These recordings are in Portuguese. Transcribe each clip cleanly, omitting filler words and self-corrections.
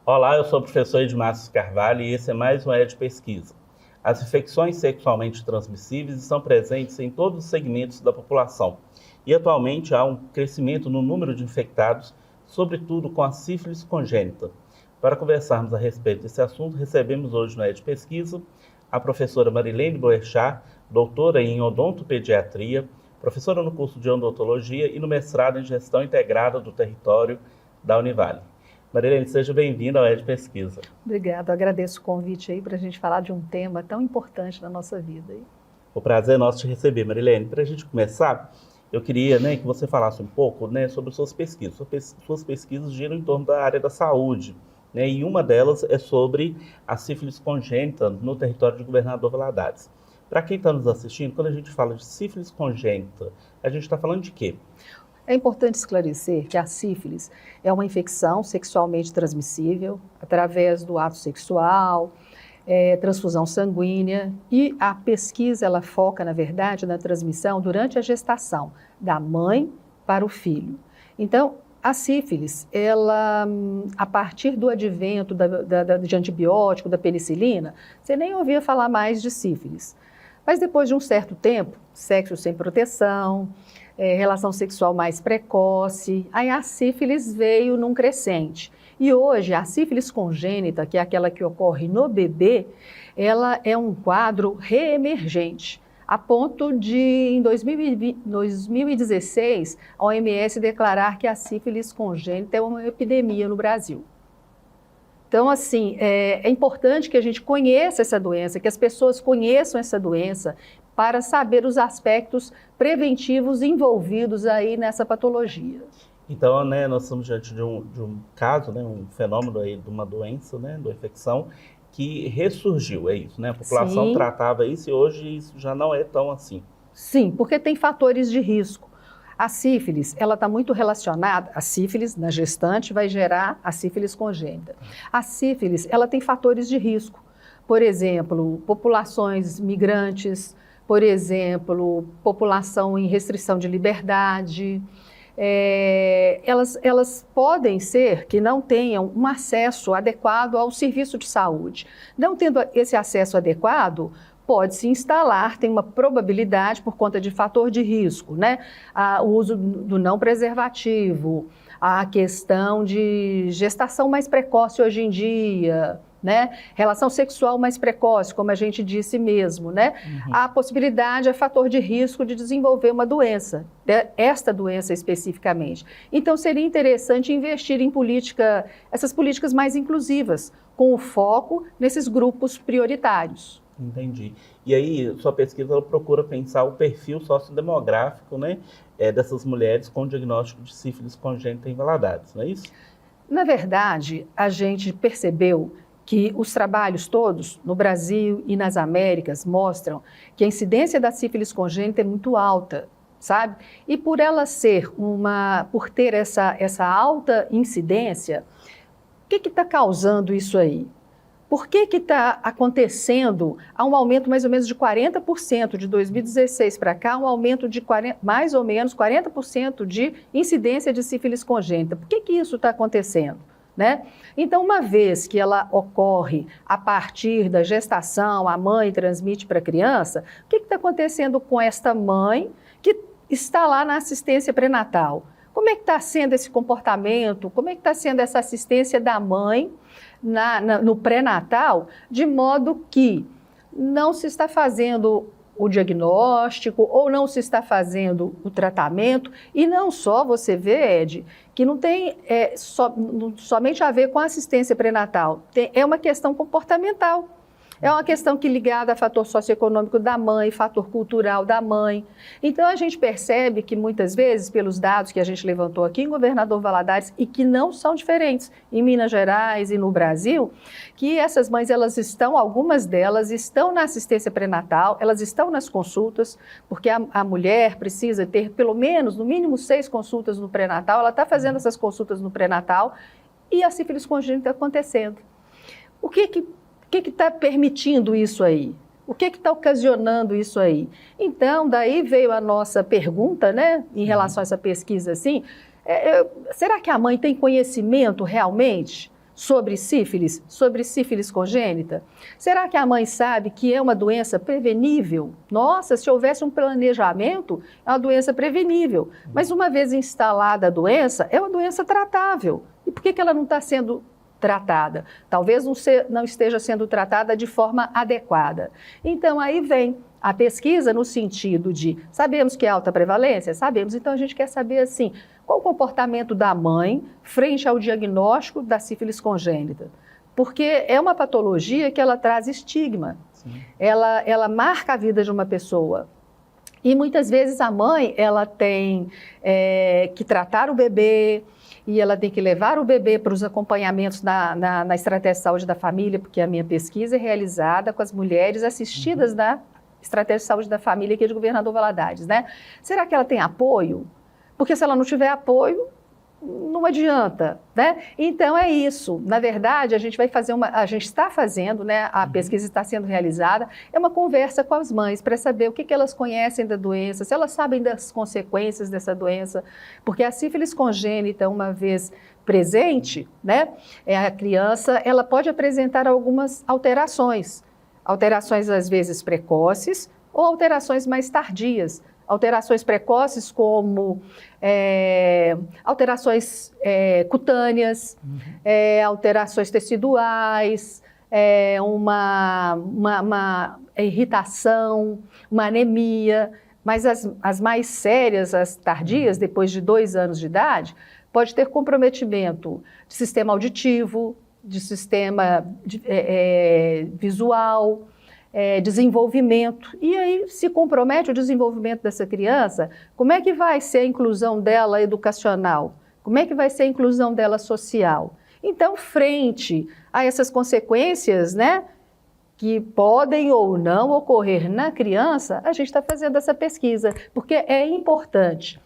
Olá, eu sou o professor Edmárcio Carvalho e esse é mais um ED Pesquisa. As infecções sexualmente transmissíveis estão presentes em todos os segmentos da população e atualmente há um crescimento no número de infectados, sobretudo com a sífilis congênita. Para conversarmos a respeito desse assunto, recebemos hoje no ED Pesquisa a professora Marilene Boechat, doutora em odontopediatria, professora no curso de odontologia e no mestrado em gestão integrada do território da Univale. Marilene, seja bem-vinda ao ED Pesquisa. Obrigada, agradeço o convite aí para a gente falar de um tema tão importante na nossa vida. O prazer é nosso te receber, Marilene. Para a gente começar, eu queria que você falasse um pouco sobre suas pesquisas. Suas pesquisas giram em torno da área da saúde, e uma delas é sobre a sífilis congênita no território de Governador Valadares. Para quem está nos assistindo, quando a gente fala de sífilis congênita, a gente está falando de quê? É importante esclarecer que a sífilis é uma infecção sexualmente transmissível através do ato sexual, transfusão sanguínea, e a pesquisa ela foca, na verdade, na transmissão durante a gestação da mãe para o filho. Então, a sífilis, ela, a partir do advento de antibiótico, da penicilina, você nem ouvia falar mais de sífilis. Mas depois de um certo tempo, sexo sem proteção, relação sexual mais precoce, aí a sífilis veio num crescente. E hoje, a sífilis congênita, que é aquela que ocorre no bebê, ela é um quadro reemergente, a ponto de, em 2016, a OMS declarar que a sífilis congênita é uma epidemia no Brasil. Então, assim, é importante que a gente conheça essa doença, que as pessoas conheçam essa doença, para saber os aspectos preventivos envolvidos aí nessa patologia. Então, nós estamos diante de um caso, um fenômeno aí de uma doença, de uma infecção que ressurgiu, é isso, A população Sim. Tratava isso e hoje isso já não é tão assim. Sim, porque tem fatores de risco. A sífilis, ela está muito relacionada, a sífilis na gestante vai gerar a sífilis congênita. A sífilis, ela tem fatores de risco. Por exemplo, populações migrantes, por exemplo, população em restrição de liberdade. Elas podem ser que não tenham um acesso adequado ao serviço de saúde. Não tendo esse acesso adequado, pode-se instalar, tem uma probabilidade por conta de fator de risco, O uso do não preservativo, a questão de gestação mais precoce hoje em dia, relação sexual mais precoce, como a gente disse mesmo, Uhum. A possibilidade é fator de risco de desenvolver uma doença, esta doença especificamente. Então, seria interessante investir em essas políticas mais inclusivas, com o foco nesses grupos prioritários. Entendi. E aí, sua pesquisa ela procura pensar o perfil sociodemográfico, dessas mulheres com diagnóstico de sífilis congênita em Valadares, não é isso? Na verdade, a gente percebeu que os trabalhos todos, no Brasil e nas Américas, mostram que a incidência da sífilis congênita é muito alta, sabe? E por ela por ter essa alta incidência, o que está causando isso aí? Por que está acontecendo, há um aumento mais ou menos de 40% de 2016 para cá, um aumento de mais ou menos 40% de incidência de sífilis congênita? Por que isso está acontecendo? Então, uma vez que ela ocorre a partir da gestação, a mãe transmite para a criança, o que está acontecendo com esta mãe que está lá na assistência pré-natal? Como é que está sendo esse comportamento? Como é que está sendo essa assistência da mãe no pré-natal, de modo que não se está fazendo o diagnóstico ou não se está fazendo o tratamento, e não só você vê, Ed, que não tem somente a ver com a assistência pré-natal, é uma questão comportamental. É uma questão que ligada a fator socioeconômico da mãe, fator cultural da mãe. Então, a gente percebe que muitas vezes, pelos dados que a gente levantou aqui em Governador Valadares, e que não são diferentes em Minas Gerais e no Brasil, que essas mães, algumas delas estão na assistência pré-natal, elas estão nas consultas, porque a mulher precisa ter pelo menos, no mínimo, 6 consultas no pré-natal, ela está fazendo essas consultas no pré-natal e a sífilis congênita acontecendo. O que está permitindo isso aí? O que está ocasionando isso aí? Então, daí veio a nossa pergunta, em relação a essa pesquisa, assim, Será que a mãe tem conhecimento realmente sobre sífilis congênita? Será que a mãe sabe que é uma doença prevenível? Nossa, se houvesse um planejamento, é uma doença prevenível. Mas uma vez instalada a doença, é uma doença tratável. E por que ela não está sendo tratada? Talvez não esteja sendo tratada de forma adequada. Então, aí vem a pesquisa no sentido de, sabemos que é alta prevalência? Sabemos, então a gente quer saber assim, qual o comportamento da mãe frente ao diagnóstico da sífilis congênita? Porque é uma patologia que ela traz estigma, ela marca a vida de uma pessoa. E muitas vezes a mãe, ela tem que tratar o bebê, e ela tem que levar o bebê para os acompanhamentos na estratégia de saúde da família, porque a minha pesquisa é realizada com as mulheres assistidas da estratégia de saúde da família aqui de Governador Valadares, né? Será que ela tem apoio? Porque se ela não tiver apoio, não adianta, né? Então é isso. Na verdade, a gente está fazendo, né? A pesquisa está sendo realizada, é uma conversa com as mães para saber o que elas conhecem da doença, se elas sabem das consequências dessa doença, porque a sífilis congênita, uma vez presente, né? A criança, ela pode apresentar algumas alterações às vezes precoces ou alterações mais tardias. Alterações precoces como alterações cutâneas, alterações teciduais, uma irritação, uma anemia, mas as mais sérias, as tardias, depois de 2 anos de idade, pode ter comprometimento de sistema auditivo, de sistema visual, desenvolvimento. E aí se compromete o desenvolvimento dessa criança, como é que vai ser a inclusão dela educacional? Como é que vai ser a inclusão dela social? Então, frente a essas consequências, né, que podem ou não ocorrer na criança, a gente está fazendo essa pesquisa, porque é importante.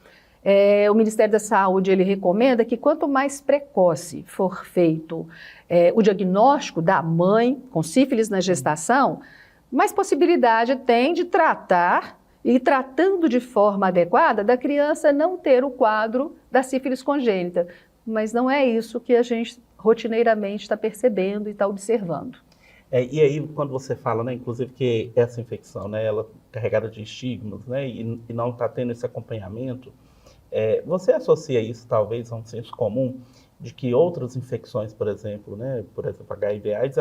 O Ministério da Saúde, ele recomenda que quanto mais precoce for feito o diagnóstico da mãe com sífilis na gestação, mais possibilidade tem de tratar, e tratando de forma adequada, da criança não ter o quadro da sífilis congênita. Mas não é isso que a gente rotineiramente está percebendo e está observando. E aí, quando você fala, né, inclusive que essa infecção, né, ela é carregada de estigmas, né, e não está tendo esse acompanhamento, você associa isso talvez a um senso comum de que outras infecções, por exemplo, HIV/AIDS,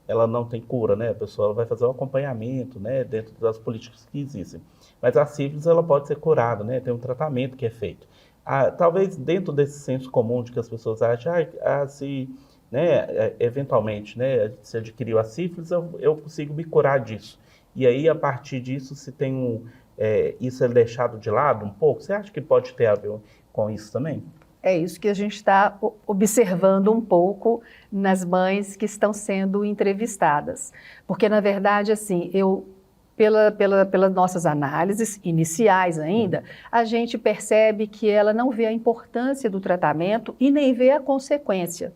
ela não tem cura, né? A pessoa vai fazer o acompanhamento, né, dentro das políticas que existem. Mas a sífilis, ela pode ser curada, né? Tem um tratamento que é feito. Talvez dentro desse senso comum de que as pessoas acham, se, né, eventualmente, né, se adquiriu a sífilis, eu consigo me curar disso. E aí, a partir disso, se tem isso é deixado de lado um pouco, você acha que pode ter a ver com isso também? É isso que a gente está observando um pouco nas mães que estão sendo entrevistadas. Porque, na verdade, assim, pelas nossas análises iniciais ainda, a gente percebe que ela não vê a importância do tratamento e nem vê a consequência.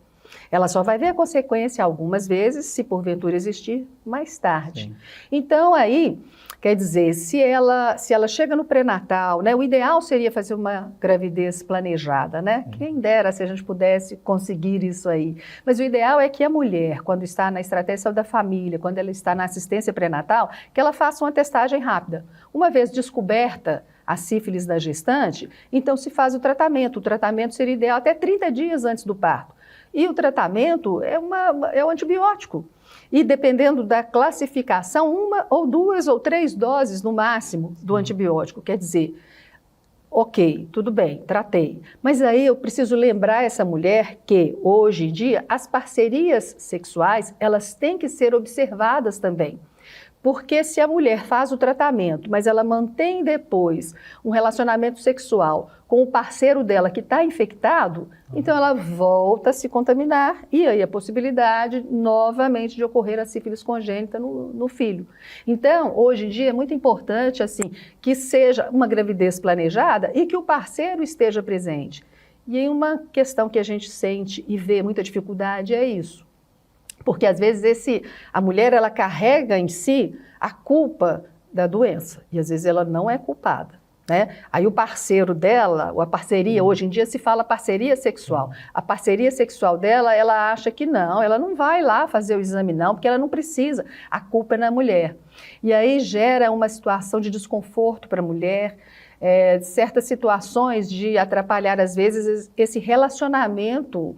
Ela só vai ver a consequência algumas vezes, se porventura existir, mais tarde. Sim. Então, aí, quer dizer, se ela chega no pré-natal, né, o ideal seria fazer uma gravidez planejada, né? Quem dera se a gente pudesse conseguir isso aí. Mas o ideal é que a mulher, quando está na estratégia da família, quando ela está na assistência pré-natal, que ela faça uma testagem rápida. Uma vez descoberta a sífilis da gestante, então se faz o tratamento. O tratamento seria ideal até 30 dias antes do parto. E o tratamento é um antibiótico. E dependendo da classificação, 1 ou 2 ou 3 doses no máximo do antibiótico. Quer dizer, ok, tudo bem, tratei. Mas aí eu preciso lembrar essa mulher que, hoje em dia, as parcerias sexuais, elas têm que ser observadas também. Porque se a mulher faz o tratamento, mas ela mantém depois um relacionamento sexual com o parceiro dela que está infectado, então ela volta a se contaminar e aí a possibilidade novamente de ocorrer a sífilis congênita no filho. Então, hoje em dia é muito importante assim, que seja uma gravidez planejada e que o parceiro esteja presente. E aí uma questão que a gente sente e vê muita dificuldade é isso. Porque às vezes a mulher ela carrega em si a culpa da doença e às vezes ela não é culpada. né? Aí o parceiro dela, ou a parceria, hoje em dia se fala parceria sexual. A parceria sexual dela, ela acha que não, ela não vai lá fazer o exame não, porque ela não precisa, a culpa é na mulher. E aí gera uma situação de desconforto para a mulher, certas situações de atrapalhar, às vezes, esse relacionamento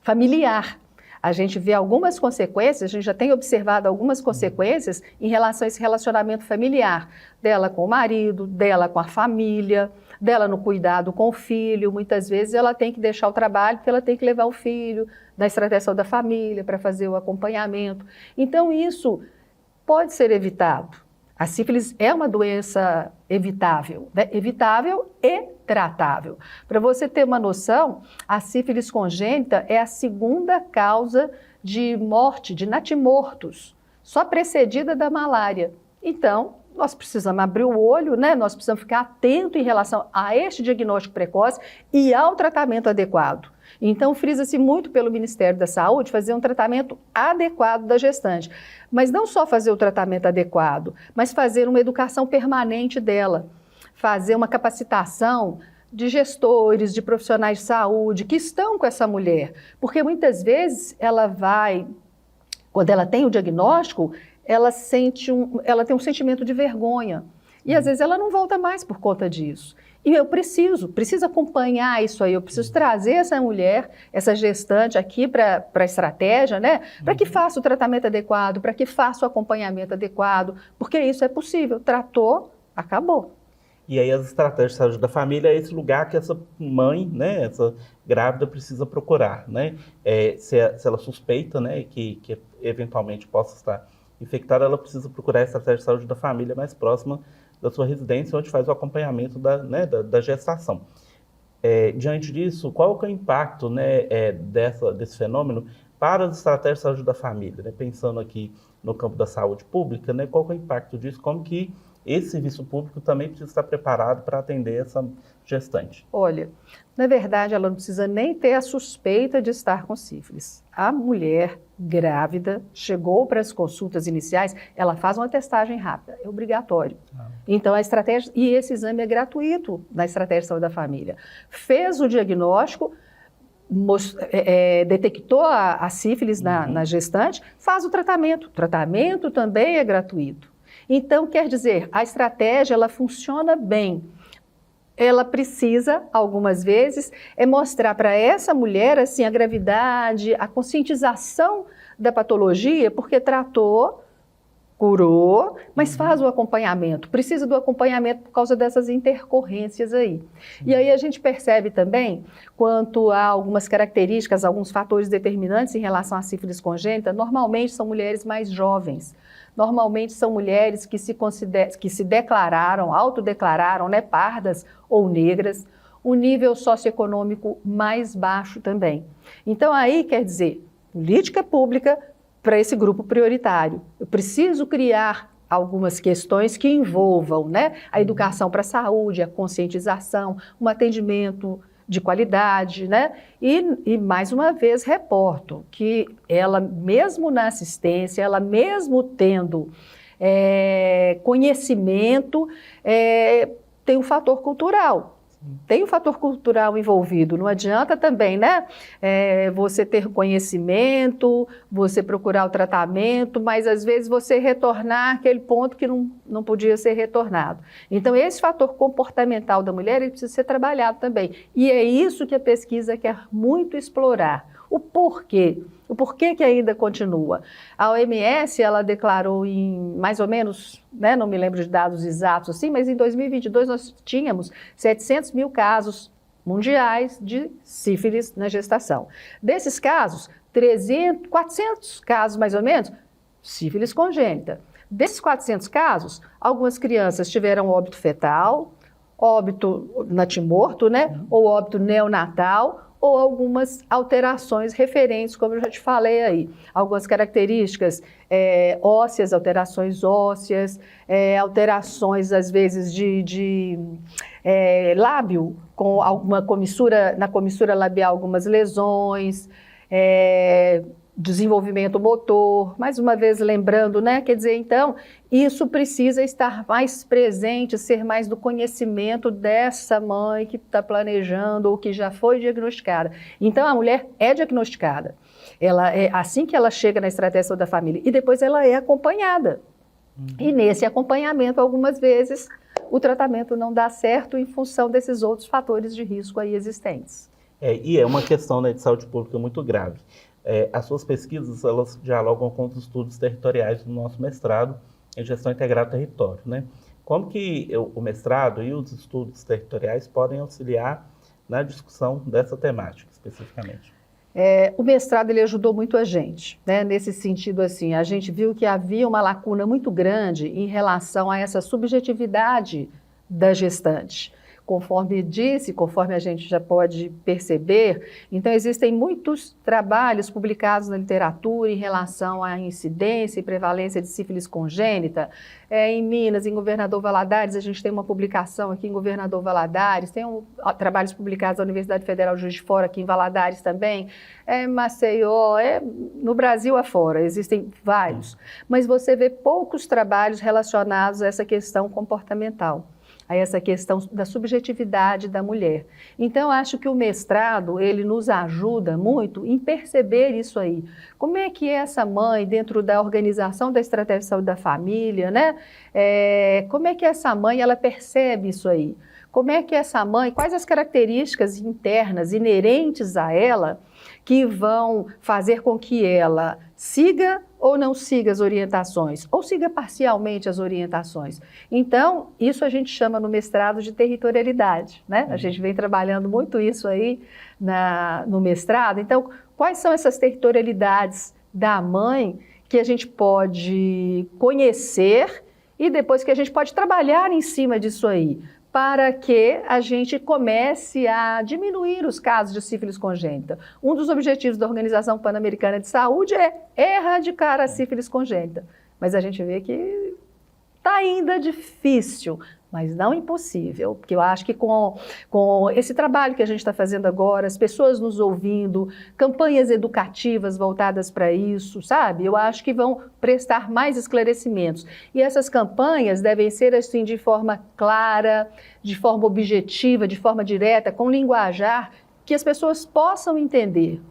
familiar. A gente vê algumas consequências, a gente já tem observado algumas consequências em relação a esse relacionamento familiar, dela com o marido, dela com a família, dela no cuidado com o filho. Muitas vezes ela tem que deixar o trabalho porque ela tem que levar o filho na estratégia da família para fazer o acompanhamento. Então isso pode ser evitado. A sífilis é uma doença evitável, né? Evitável e tratável. Para você ter uma noção, a sífilis congênita é a segunda causa de morte, de natimortos, só precedida da malária. Então, nós precisamos abrir o olho, né? Nós precisamos ficar atentos em relação a este diagnóstico precoce e ao tratamento adequado. Então, frisa-se muito pelo Ministério da Saúde fazer um tratamento adequado da gestante. Mas não só fazer o tratamento adequado, mas fazer uma educação permanente dela. Fazer uma capacitação de gestores, de profissionais de saúde que estão com essa mulher. Porque muitas vezes ela vai, quando ela tem o diagnóstico, ela tem um sentimento de vergonha. E às vezes ela não volta mais por conta disso. E eu preciso acompanhar isso aí, eu preciso trazer essa mulher, essa gestante aqui para a estratégia, né? Para que faça o tratamento adequado, para que faça o acompanhamento adequado, porque isso é possível. Tratou, acabou. E aí as estratégias de saúde da família é esse lugar que essa mãe, né, essa grávida precisa procurar, né? Se ela suspeita, né, que eventualmente possa estar infectada, ela precisa procurar a estratégia de saúde da família mais próxima da sua residência, onde faz o acompanhamento da gestação. Diante disso, qual que é o impacto, né, desse fenômeno para as estratégias de saúde da família? Né? Pensando aqui no campo da saúde pública, né, qual que é o impacto disso? Como que esse serviço público também precisa estar preparado para atender essa gestante? Olha, na verdade, ela não precisa nem ter a suspeita de estar com sífilis. A mulher grávida chegou para as consultas iniciais, ela faz uma testagem rápida, é obrigatório. Então, a estratégia, e esse exame é gratuito na estratégia de saúde da família. Fez o diagnóstico, detectou a sífilis na gestante, faz o tratamento. O tratamento também é gratuito. Então, quer dizer, a estratégia, ela funciona bem. Ela precisa, algumas vezes, mostrar para essa mulher assim, a gravidade, a conscientização da patologia, porque tratou, curou, mas faz o acompanhamento. Precisa do acompanhamento por causa dessas intercorrências aí. E aí a gente percebe também, quanto a algumas características, alguns fatores determinantes em relação à sífilis congênita, normalmente são mulheres mais jovens. Normalmente são mulheres que se declararam, autodeclararam, né, pardas ou negras, o nível socioeconômico mais baixo também. Então aí quer dizer, política pública para esse grupo prioritário. Eu preciso criar algumas questões que envolvam, né, a educação para a saúde, a conscientização, um atendimento de qualidade, né? E mais uma vez reporto que ela mesmo na assistência, ela mesmo tendo conhecimento, tem um fator cultural. Tem um fator cultural envolvido, não adianta também, né? Você ter conhecimento, você procurar o tratamento, mas às vezes você retornar àquele ponto que não podia ser retornado. Então, esse fator comportamental da mulher ele precisa ser trabalhado também. E é isso que a pesquisa quer muito explorar. O porquê. O porquê que ainda continua. A OMS, ela declarou em mais ou menos, né, não me lembro de dados exatos assim, mas em 2022 nós tínhamos 700 mil casos mundiais de sífilis na gestação. Desses casos, 400 casos mais ou menos, sífilis congênita. Desses 400 casos, algumas crianças tiveram óbito fetal, óbito natimorto, né, ou óbito neonatal, ou algumas alterações referentes, como eu já te falei aí. Algumas características ósseas, alterações ósseas, alterações, às vezes, de lábio, com alguma comissura, na comissura labial, algumas lesões, desenvolvimento motor, mais uma vez lembrando, né? Quer dizer, então, isso precisa estar mais presente, ser mais do conhecimento dessa mãe que está planejando ou que já foi diagnosticada. Então, a mulher é diagnosticada. Ela é assim que ela chega na estratégia de saúde da família e depois ela é acompanhada. E nesse acompanhamento, algumas vezes, o tratamento não dá certo em função desses outros fatores de risco aí existentes. E é uma questão, né, de saúde pública muito grave. As suas pesquisas, elas dialogam com os estudos territoriais do nosso mestrado em gestão integrada do território, né? Como que o mestrado e os estudos territoriais podem auxiliar na discussão dessa temática, especificamente? O mestrado ele ajudou muito a gente, né? Nesse sentido, assim, a gente viu que havia uma lacuna muito grande em relação a essa subjetividade da gestante. Conforme disse, conforme a gente já pode perceber, então existem muitos trabalhos publicados na literatura em relação à incidência e prevalência de sífilis congênita. Em Minas, em Governador Valadares, a gente tem uma publicação aqui em Governador Valadares, tem trabalhos publicados na Universidade Federal de Juiz de Fora, aqui em Valadares também, Maceió, no Brasil afora, existem vários. Mas você vê poucos trabalhos relacionados a essa questão comportamental, a essa questão da subjetividade da mulher. Então, acho que o mestrado, ele nos ajuda muito em perceber isso aí. Como é que essa mãe, dentro da organização da estratégia de saúde da família, né? Como é que essa mãe, ela percebe isso aí? Como é que essa mãe, quais as características internas, inerentes a ela, que vão fazer com que ela siga ou não siga as orientações, ou siga parcialmente as orientações. Então, isso a gente chama no mestrado de territorialidade, né? A gente vem trabalhando muito isso aí no mestrado. Então, quais são essas territorialidades da mãe que a gente pode conhecer e depois que a gente pode trabalhar em cima disso aí, para que a gente comece a diminuir os casos de sífilis congênita. Um dos objetivos da Organização Pan-Americana de Saúde é erradicar a sífilis congênita. Mas a gente vê que está ainda difícil, mas não impossível, porque eu acho que com esse trabalho que a gente está fazendo agora, as pessoas nos ouvindo, campanhas educativas voltadas para isso, sabe? Eu acho que vão prestar mais esclarecimentos. E essas campanhas devem ser assim de forma clara, de forma objetiva, de forma direta, com linguajar que as pessoas possam entender.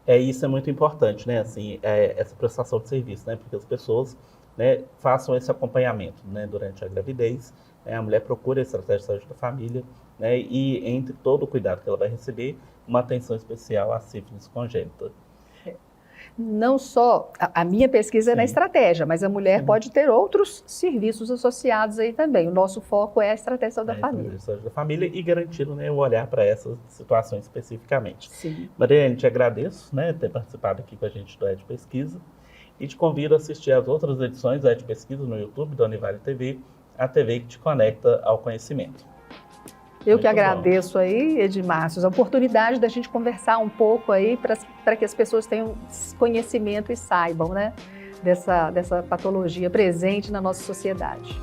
Isso é muito importante, né? Assim, essa prestação de serviço, né? Porque as pessoas, né, façam esse acompanhamento, né, durante a gravidez, né, a mulher procura a estratégia de saúde da família, né, e entre todo o cuidado que ela vai receber, uma atenção especial à sífilis congênita. Não só a minha pesquisa é na estratégia, mas a mulher pode ter outros serviços associados aí também. O nosso foco é a estratégia de saúde da família. A saúde da família e garantindo, né, o olhar para essas situações especificamente. Sim. Mariane, te agradeço, né, ter participado aqui com a gente do Ed Pesquisa. E te convido a assistir às outras edições da Ed Pesquisa no YouTube da Univale TV, a TV que te conecta ao conhecimento. Eu que agradeço aí, Edmárcio, a oportunidade da gente conversar um pouco aí para que as pessoas tenham conhecimento e saibam, né, dessa patologia presente na nossa sociedade.